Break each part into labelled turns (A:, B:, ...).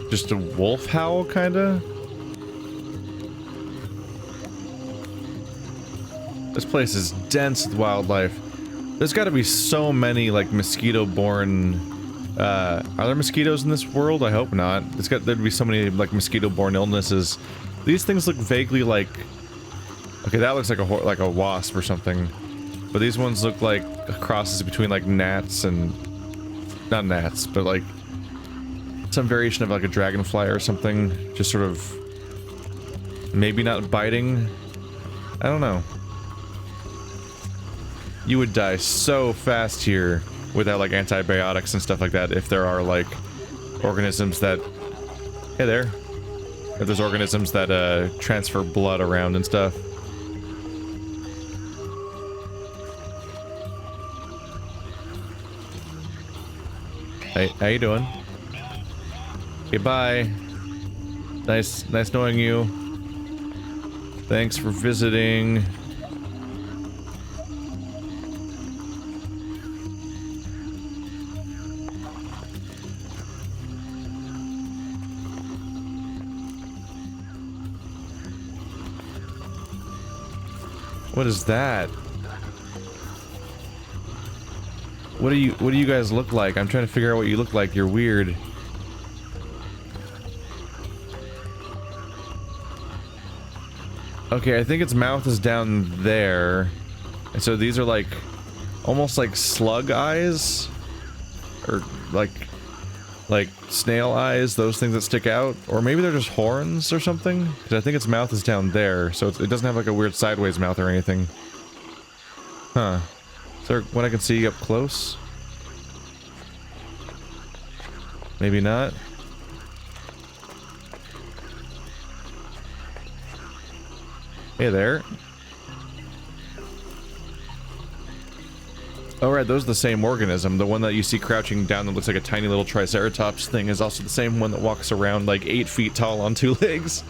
A: just a wolf howl, kinda. This place is dense with wildlife. There's got to be so many like mosquito-borne. Are there mosquitoes in this world? I hope not. There'd be so many like mosquito-borne illnesses. These things look vaguely like. Okay, that looks like a wasp or something. But these ones look like crosses between like gnats and not gnats, but like some variation of like a dragonfly or something. Just sort of maybe not biting. I don't know. You would die so fast here without like antibiotics and stuff like that if there are like organisms that... Hey there. If there's organisms that transfer blood around and stuff. Hey, how you doing? Okay, bye. Nice knowing you. Thanks for visiting. What is that? What do you guys look like? I'm trying to figure out what you look like. You're weird. Okay, I think its mouth is down there. And so these are like almost like slug eyes or like snail eyes, those things that stick out, or maybe they're just horns or something, because I think its mouth is down there, so it doesn't have like a weird sideways mouth or anything. Huh. Is there one I can see up close? Maybe not. Hey there. Oh right, those are the same organism. The one that you see crouching down that looks like a tiny little triceratops thing is also the same one that walks around like 8 feet tall on 2 legs.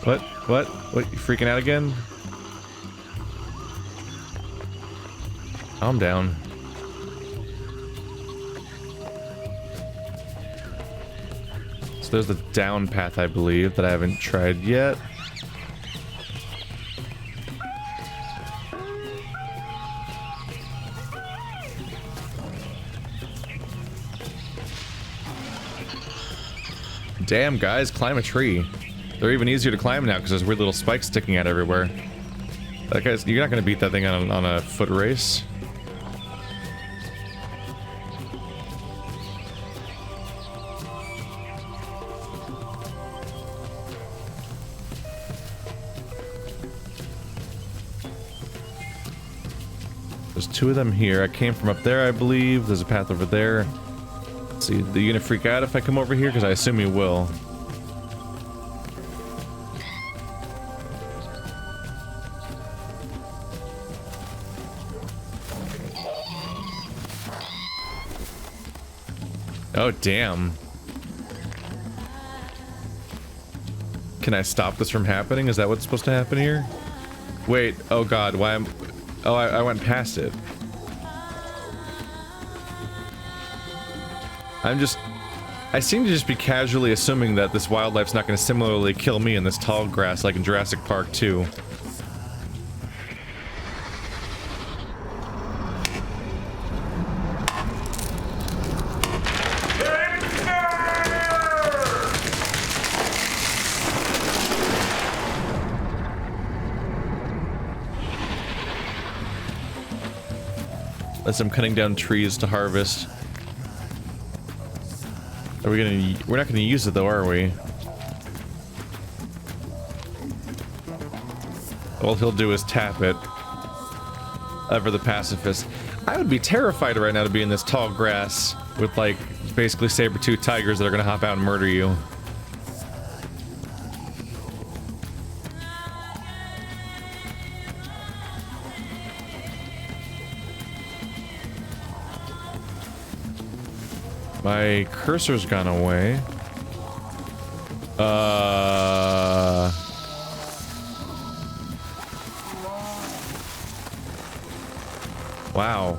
A: What? What? What? You freaking out again? Calm down. So there's the down path, I believe, that I haven't tried yet. Damn, guys, climb a tree. They're even easier to climb now because there's weird little spikes sticking out everywhere. That guy's, you're not going to beat that thing on a foot race. There's 2 of them here. I came from up there, I believe. There's a path over there. Let's see, are you gonna freak out if I come over here? Because I assume you will. Oh, damn. Can I stop this from happening? Is that what's supposed to happen here? Wait, oh god, why am... Oh, I went past it. I seem to just be casually assuming that this wildlife's not going to similarly kill me in this tall grass like in Jurassic Park 2. As I'm cutting down trees to harvest. Are we gonna... We're not gonna use it though, are we? All he'll do is tap it. Ever the pacifist. I would be terrified right now to be in this tall grass with like basically saber-toothed tigers that are gonna hop out and murder you. My cursor's gone away. Wow.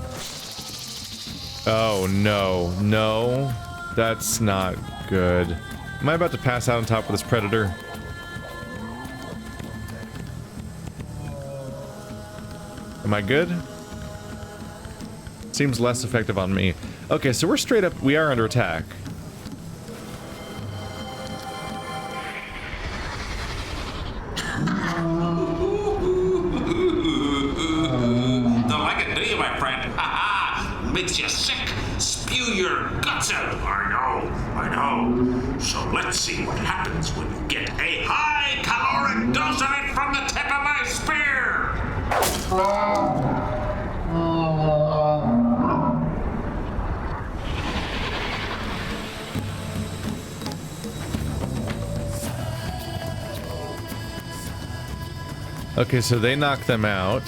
A: Oh, no. No. That's not good. Am I about to pass out on top of this predator? Am I good? Seems less effective on me. Okay, so we're straight up... We are under attack.
B: Don't like it, do you, my friend? Ha ha! Makes you sick. Spew your guts out. I know. So let's see what happens when you get a high caloric dose of it from the tip of my spear.
A: Okay, so they knock them out.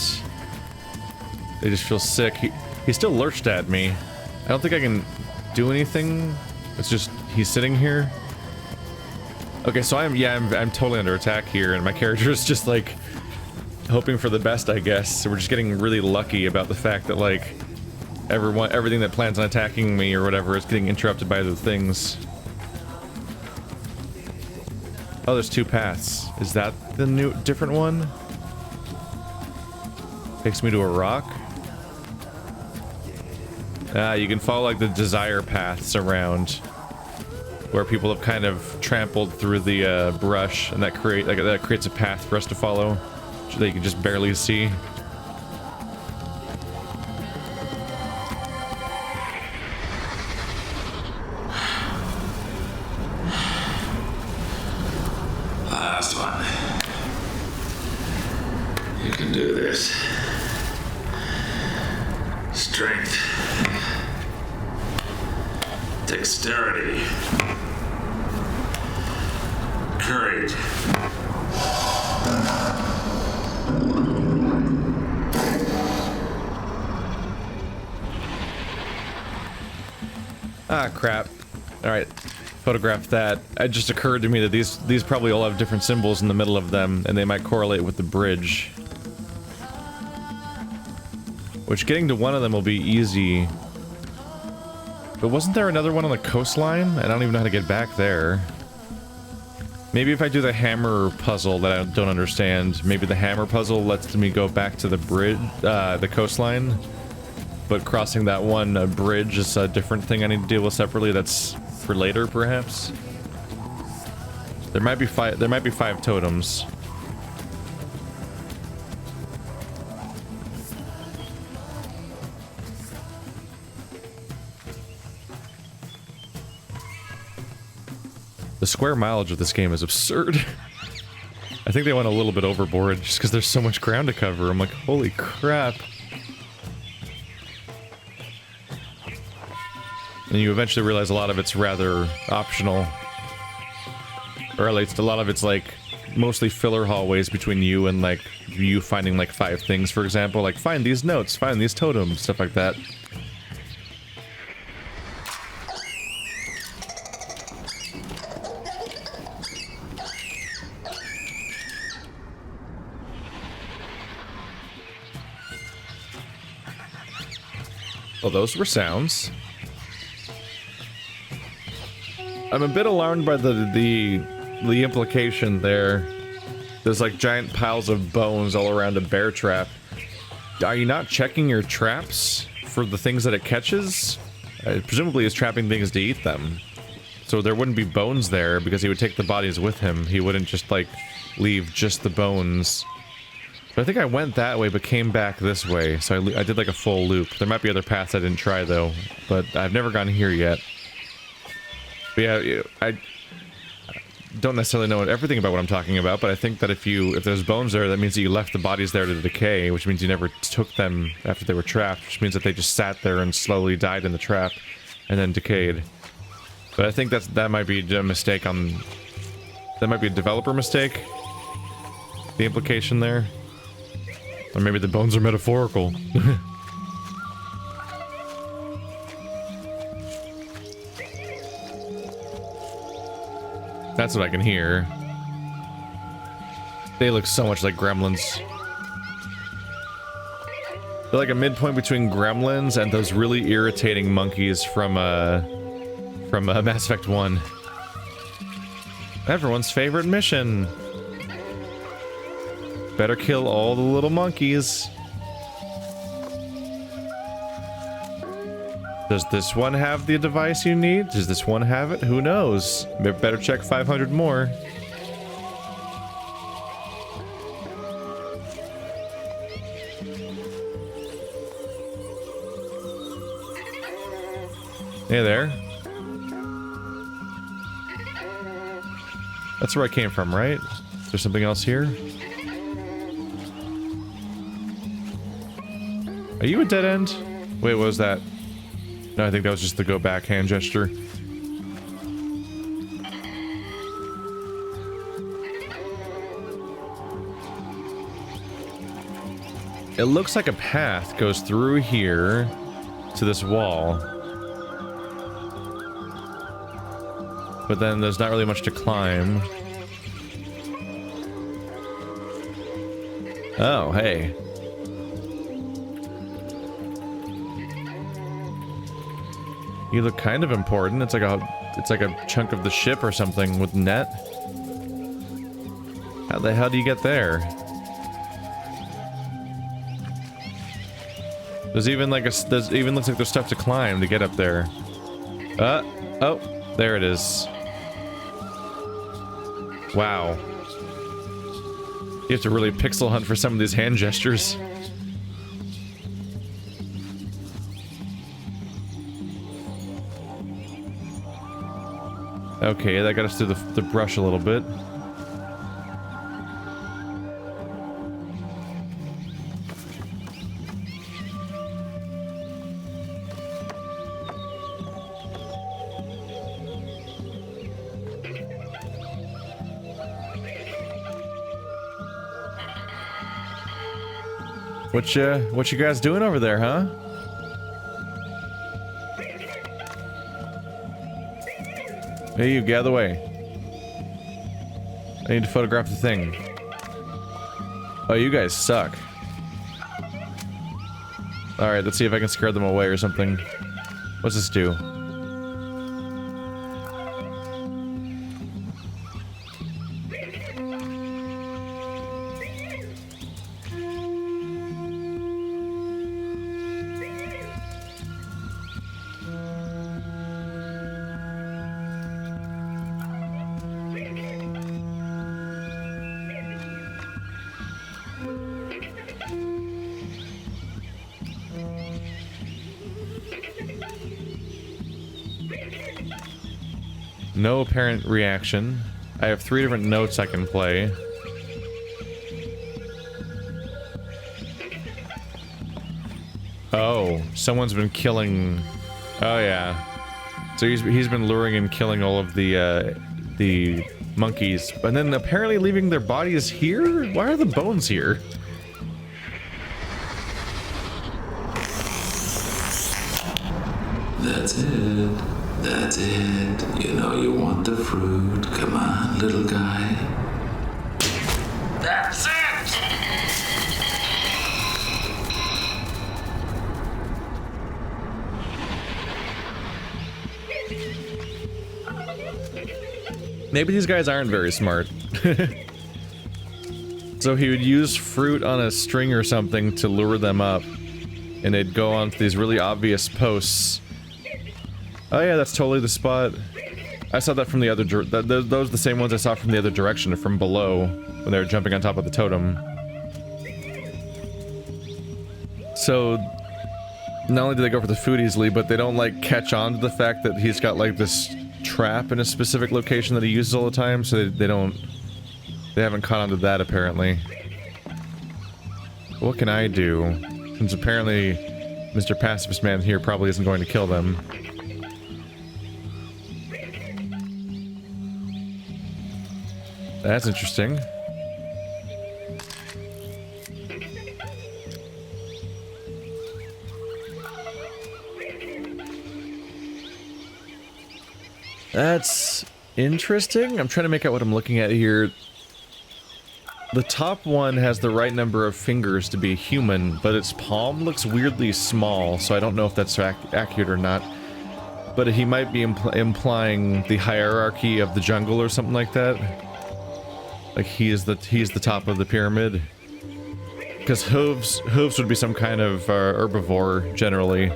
A: They just feel sick. He still lurched at me. I don't think I can do anything. It's just he's sitting here. Okay, so I'm totally under attack here, and my character is just like hoping for the best, I guess. So we're just getting really lucky about the fact that like everything that plans on attacking me or whatever is getting interrupted by other things. Oh, there's two paths. Is that the different one? Takes me to a rock. You can follow like the desire paths around where people have kind of trampled through the brush, and that creates a path for us to follow that you can just barely see.
B: Last one. You can do this. Strength. Dexterity. Courage.
A: Ah, crap. Alright. Photograph that. It just occurred to me that these probably all have different symbols in the middle of them, and they might correlate with the bridge. Which, getting to one of them will be easy. But wasn't there another one on the coastline? I don't even know how to get back there. Maybe if I do the hammer puzzle that I don't understand, maybe the hammer puzzle lets me go back to the bridge, the coastline. But crossing that one bridge is a different thing I need to deal with separately. That's for later, perhaps. There might be five totems. The square mileage of this game is absurd. I think they went a little bit overboard just because there's so much ground to cover. I'm like, holy crap. And you eventually realize a lot of it's rather optional. Or at least a lot of it's like mostly filler hallways between you and like you finding like 5 things, for example. Like find these notes, find these totems, stuff like that. Well, those were sounds. I'm a bit alarmed by the implication there. There's like giant piles of bones all around a bear trap. Are you not checking your traps for the things that it catches? Presumably it's trapping things to eat them. So there wouldn't be bones there because he would take the bodies with him. He wouldn't just like leave just the bones. But I think I went that way but came back this way. So I did like a full loop. There might be other paths I didn't try though, but I've never gone here yet. But yeah, I don't necessarily know everything about what I'm talking about, but I think that if there's bones there, that means that you left the bodies there to decay, which means you never took them after they were trapped, which means that they just sat there and slowly died in the trap and then decayed. But I think that might be a mistake that might be a developer mistake, the implication there. Or maybe the bones are metaphorical. That's what I can hear. They look so much like gremlins. They're like a midpoint between gremlins and those really irritating monkeys from Mass Effect 1. Everyone's favorite mission. Better kill all the little monkeys. Does this one have the device you need? Does this one have it? Who knows? Better check 500 more. Hey there. That's where I came from, right? Is there something else here? Are you a dead end? Wait, what was that? No, I think that was just the go back hand gesture. It looks like a path goes through here to this wall. But then there's not really much to climb. Oh, hey. You look kind of important. It's like a chunk of the ship or something with net. How the hell do you get there? There's even like there's even looks like there's stuff to climb to get up there. Oh, there it is. Wow. You have to really pixel hunt for some of these hand gestures. Okay, that got us through the brush a little bit. What you guys doing over there, huh? Hey, you, get out of the way. I need to photograph the thing. Oh, you guys suck. Alright, let's see if I can scare them away or something. What's this do? No apparent reaction. I have 3 different notes I can play. Oh, someone's been killing... Oh yeah. So he's been luring and killing all of the monkeys, and then apparently leaving their bodies here? Why are the bones here?
B: That's it. That's it. You know you want the fruit. Come on, little guy. That's it!
A: Maybe these guys aren't very smart. So he would use fruit on a string or something to lure them up, and they'd go on to these really obvious posts. Oh yeah, that's totally the spot. I saw that from the other those are the same ones I saw from the other direction, from below, when they were jumping on top of the totem. So, not only do they go for the food easily, but they don't, like, catch on to the fact that he's got, like, this trap in a specific location that he uses all the time, so they haven't caught on to that, apparently. What can I do? Since apparently Mr. Pacifist Man here probably isn't going to kill them. That's interesting. That's interesting. I'm trying to make out what I'm looking at here. The top one has the right number of fingers to be human, but its palm looks weirdly small, so I don't know if that's accurate or not. But he might be implying the hierarchy of the jungle or something like that. Like he's the top of the pyramid. Because hooves would be some kind of herbivore generally.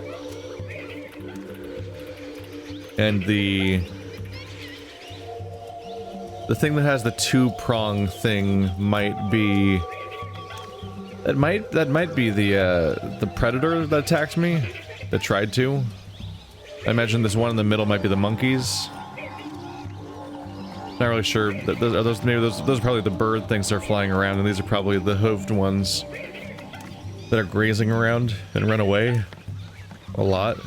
A: And the thing that has the two-prong thing might be... That might be the predator that attacked me. That tried to. I imagine this one in the middle might be the monkeys. Not really sure. Those are probably the bird things that are flying around, and these are probably the hooved ones that are grazing around and run away. A lot.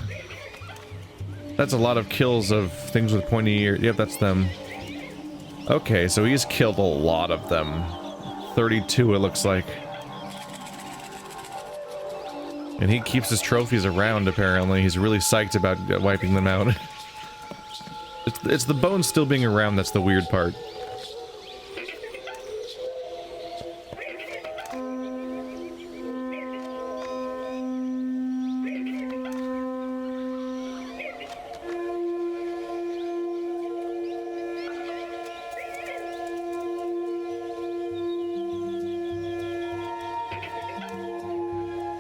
A: That's a lot of kills of things with pointy ears. Yep, that's them. Okay, so he's killed a lot of them. 32, it looks like. And he keeps his trophies around, apparently. He's really psyched about wiping them out. It's the bones still being around that's the weird part.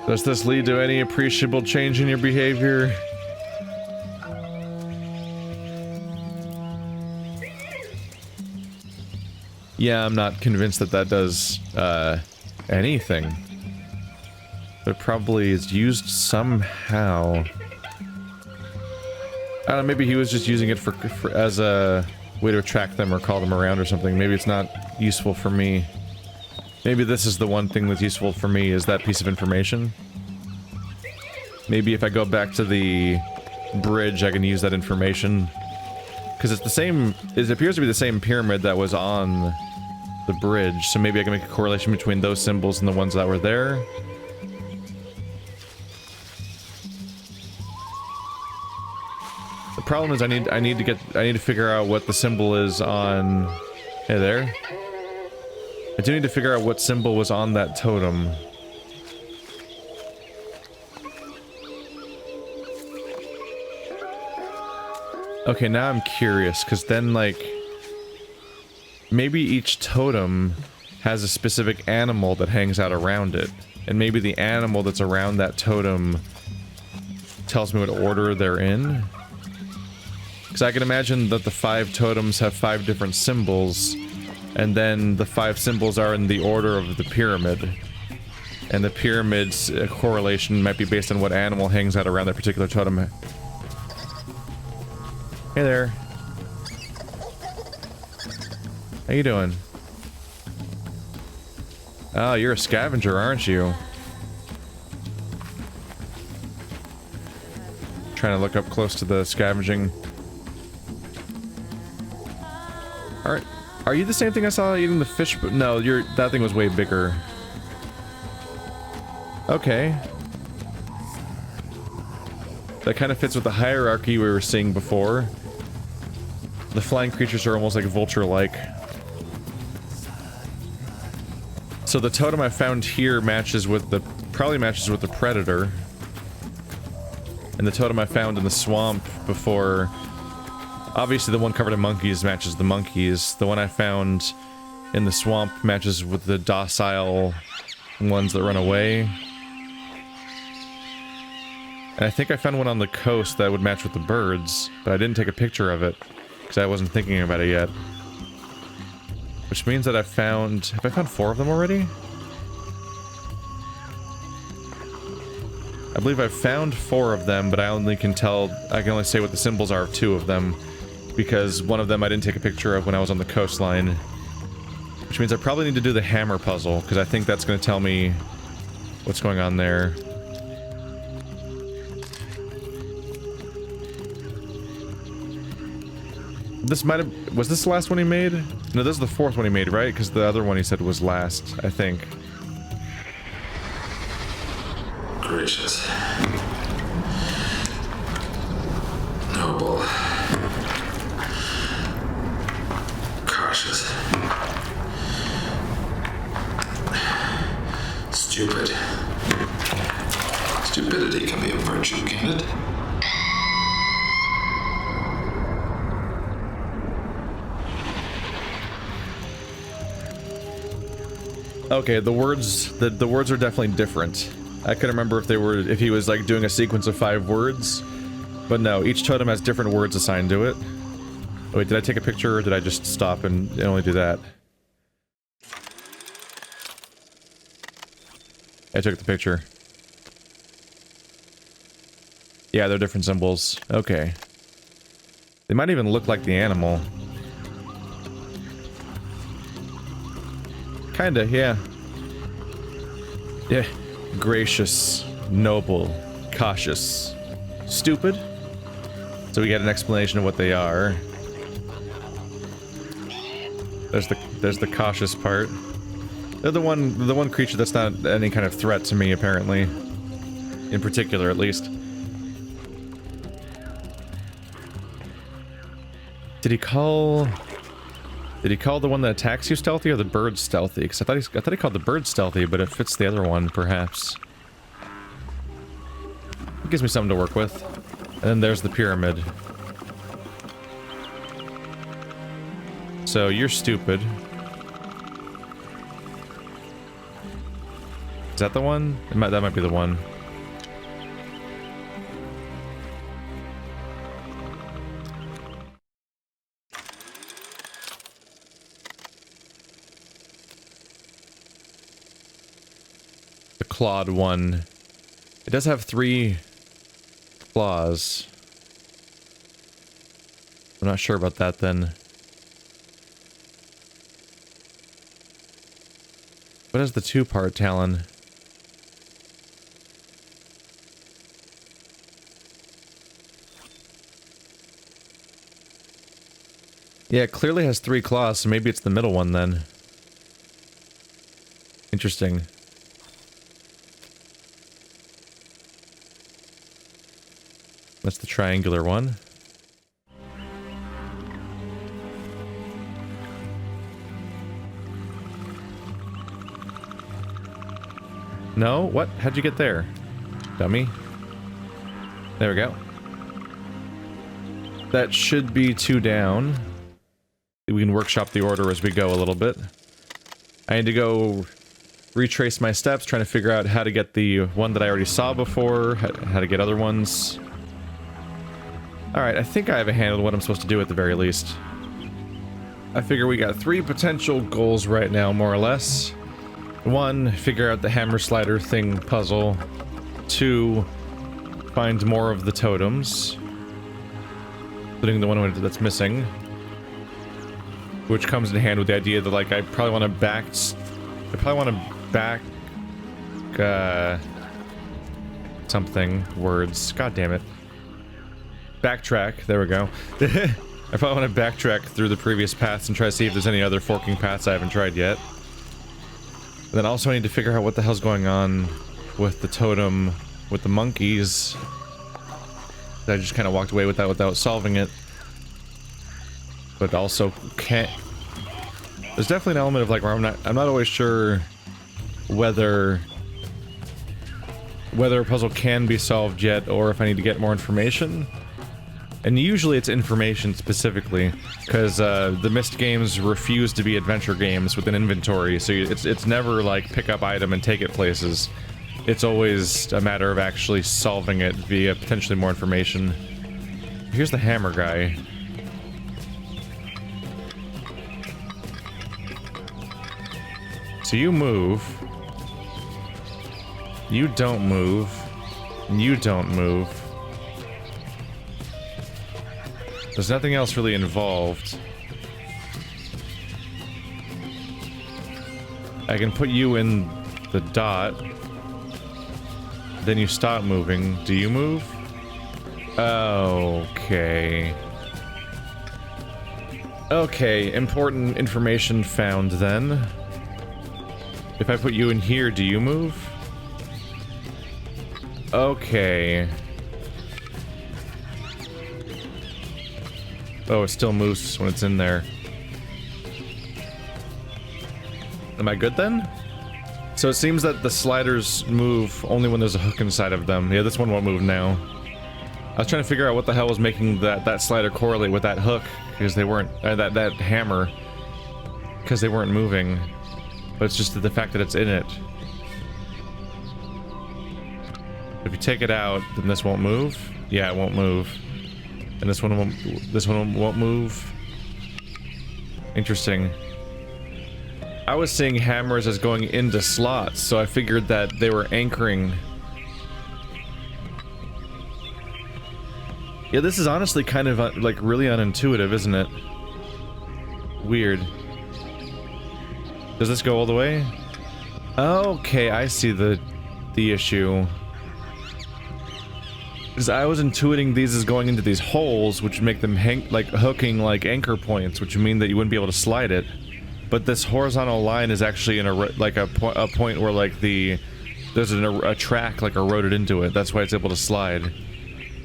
A: Does this lead to any appreciable change in your behavior? Yeah, I'm not convinced that that does, anything. But it probably is used somehow. I don't know, maybe he was just using it as a way to attract them or call them around or something. Maybe it's not useful for me. Maybe this is the one thing that's useful for me, is that piece of information. Maybe if I go back to the bridge, I can use that information. Because it's the same, it appears to be the same pyramid that was on the bridge, so maybe I can make a correlation between those symbols and the ones that were there. The problem is I need to figure out what the symbol is on... Hey there. I do need to figure out what symbol was on that totem. Okay, now I'm curious, because then, like... Maybe each totem has a specific animal that hangs out around it. And maybe the animal that's around that totem tells me what order they're in. Because I can imagine that the 5 totems have 5 different symbols, and then the 5 symbols are in the order of the pyramid. And the pyramid's correlation might be based on what animal hangs out around that particular totem. Hey there. How you doing? Oh, you're a scavenger, aren't you? Trying to look up close to the scavenging. Alright. Are you the same thing I saw eating the fish? No, that thing was way bigger. Okay. That kind of fits with the hierarchy we were seeing before. The flying creatures are almost like vulture-like. So the totem I found here probably matches with the predator. And the totem I found in the swamp before... Obviously the one covered in monkeys matches the monkeys. The one I found in the swamp matches with the docile ones that run away. And I think I found one on the coast that would match with the birds, but I didn't take a picture of it, because I wasn't thinking about it yet. Which means that have I found 4 of them already? I believe I've found 4 of them, but I can only say what the symbols are of 2 of them, because one of them I didn't take a picture of when I was on the coastline. Which means I probably need to do the hammer puzzle, because I think that's going to tell me what's going on there. Was this the last one he made? No, this is the 4th one he made, right? Because the other one he said was last, I think.
B: Gracious. Noble. Cautious. Stupidity can be a virtue, can it?
A: Okay, the words are definitely different. I couldn't remember if he was like doing a sequence of 5 words, but no, each totem has different words assigned to it. Oh, wait, did I take a picture or did I just stop and only do that? I took the picture. Yeah, they're different symbols. Okay. They might even look like the animal. Kinda, yeah. Yeah. Gracious, noble, cautious, stupid. So we get an explanation of what they are. There's the cautious part. They're the one creature that's not any kind of threat to me, apparently. In particular, at least. Did he call the one that attacks you stealthy or the bird stealthy? Because I thought he called the bird stealthy, but it fits the other one, perhaps. It gives me something to work with. And then there's the pyramid. So you're stupid. Is that the one? That might be the one. Clawed one. It does have 3 claws. I'm not sure about that then. What is the 2-part talon? Yeah, it clearly has 3 claws, so maybe it's the middle one then. Interesting. That's the triangular one. No? What? How'd you get there? Dummy. There we go. That should be 2 down. We can workshop the order as we go a little bit. I need to go retrace my steps, trying to figure out how to get the one that I already saw before, how to get other ones. Alright, I think I have a handle on what I'm supposed to do at the very least. I figure we got 3 potential goals right now, more or less. 1, figure out the hammer slider thing puzzle. 2, find more of the totems. Including the one that's missing. Which comes in hand with the idea that, like, I probably want to back... something. Words. God damn it. Backtrack. There we go. I probably want to backtrack through the previous paths and try to see if there's any other forking paths I haven't tried yet. And then also I need to figure out what the hell's going on with the totem with the monkeys. I just kind of walked away with that without solving it. But also can't... There's definitely an element of like where I'm not always sure whether a puzzle can be solved yet or if I need to get more information. And usually it's information specifically, because the Myst games refuse to be adventure games with an inventory, so it's never like pick up item and take it places. It's always a matter of actually solving it via potentially more information. Here's the hammer guy. So you move. You don't move. You don't move. There's nothing else really involved. I can put you in the dot. Then you stop moving. Do you move? Okay. Okay, important information found then. If I put you in here, do you move? Okay. Oh, it still moves when it's in there. Am I good then? So it seems that the sliders move only when there's a hook inside of them. Yeah, this one won't move now. I was trying to figure out what the hell was making that slider correlate with that hook, because they weren't, that hammer, because they weren't moving. But it's just the fact that it's in it. If you take it out, then this won't move. Yeah, it won't move. And this one won't move. Interesting. I was seeing hammers as going into slots, so I figured that they were anchoring. Yeah, this is honestly kind of like really unintuitive, isn't it? Weird. Does this go all the way? Okay, I see the issue. Because I was intuiting these as going into these holes, which make them like hooking like anchor points, which would mean that you wouldn't be able to slide it. But this horizontal line is actually in a point where like there's a track like eroded into it. That's why it's able to slide.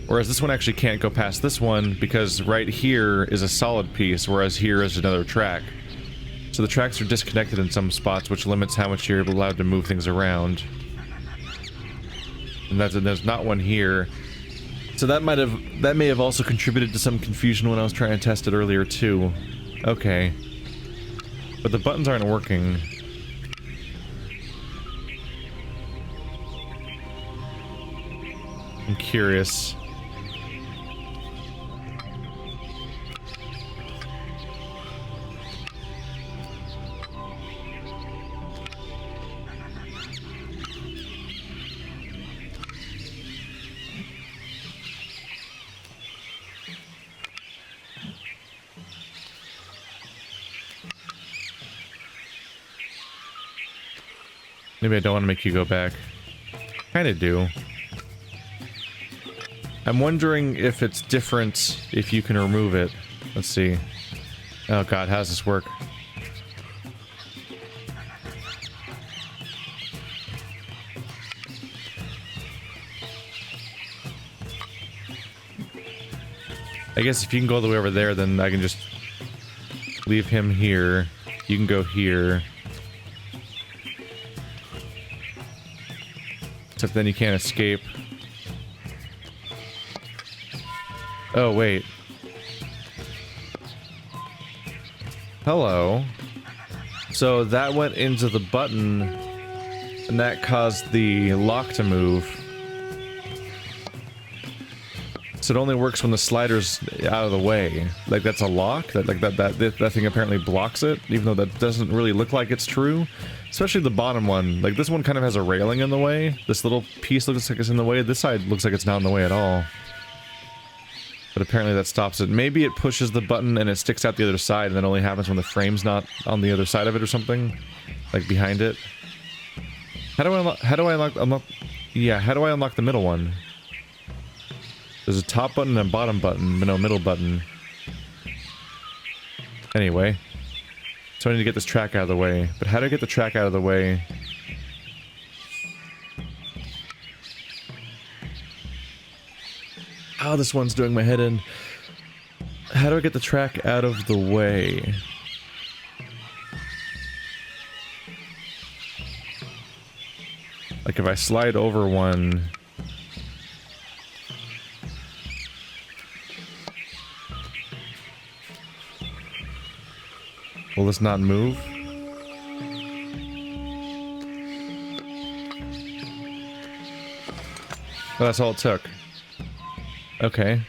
A: Whereas this one actually can't go past this one because right here is a solid piece, whereas here is another track. So the tracks are disconnected in some spots, which limits how much you're allowed to move things around. And there's not one here. So that may have also contributed to some confusion when I was trying to test it earlier too. Okay. But the buttons aren't working. I'm curious. Maybe I don't want to make you go back. Kinda do. I'm wondering if it's different if you can remove it. Let's see. Oh god, how does this work? I guess if you can go all the way over there, then I can just leave him here. You can go here. Except then you can't escape. Oh, wait. Hello. So that went into the button, and that caused the lock to move. So it only works when the slider's out of the way. Like, that's a lock? That thing apparently blocks it, even though that doesn't really look like it's true. Especially the bottom one. Like, this one kind of has a railing in the way. This little piece looks like it's in the way. This side looks like it's not in the way at all. But apparently that stops it. Maybe it pushes the button and it sticks out the other side, and that only happens when the frame's not on the other side of it or something. Like, behind it. How do I unlock the middle one? There's a top button and a bottom button, but no middle button. Anyway. So I need to get this track out of the way. But how do I get the track out of the way? Oh, this one's doing my head in. How do I get the track out of the way? Like if I slide over one... Will this not move? Oh, that's all it took. Okay.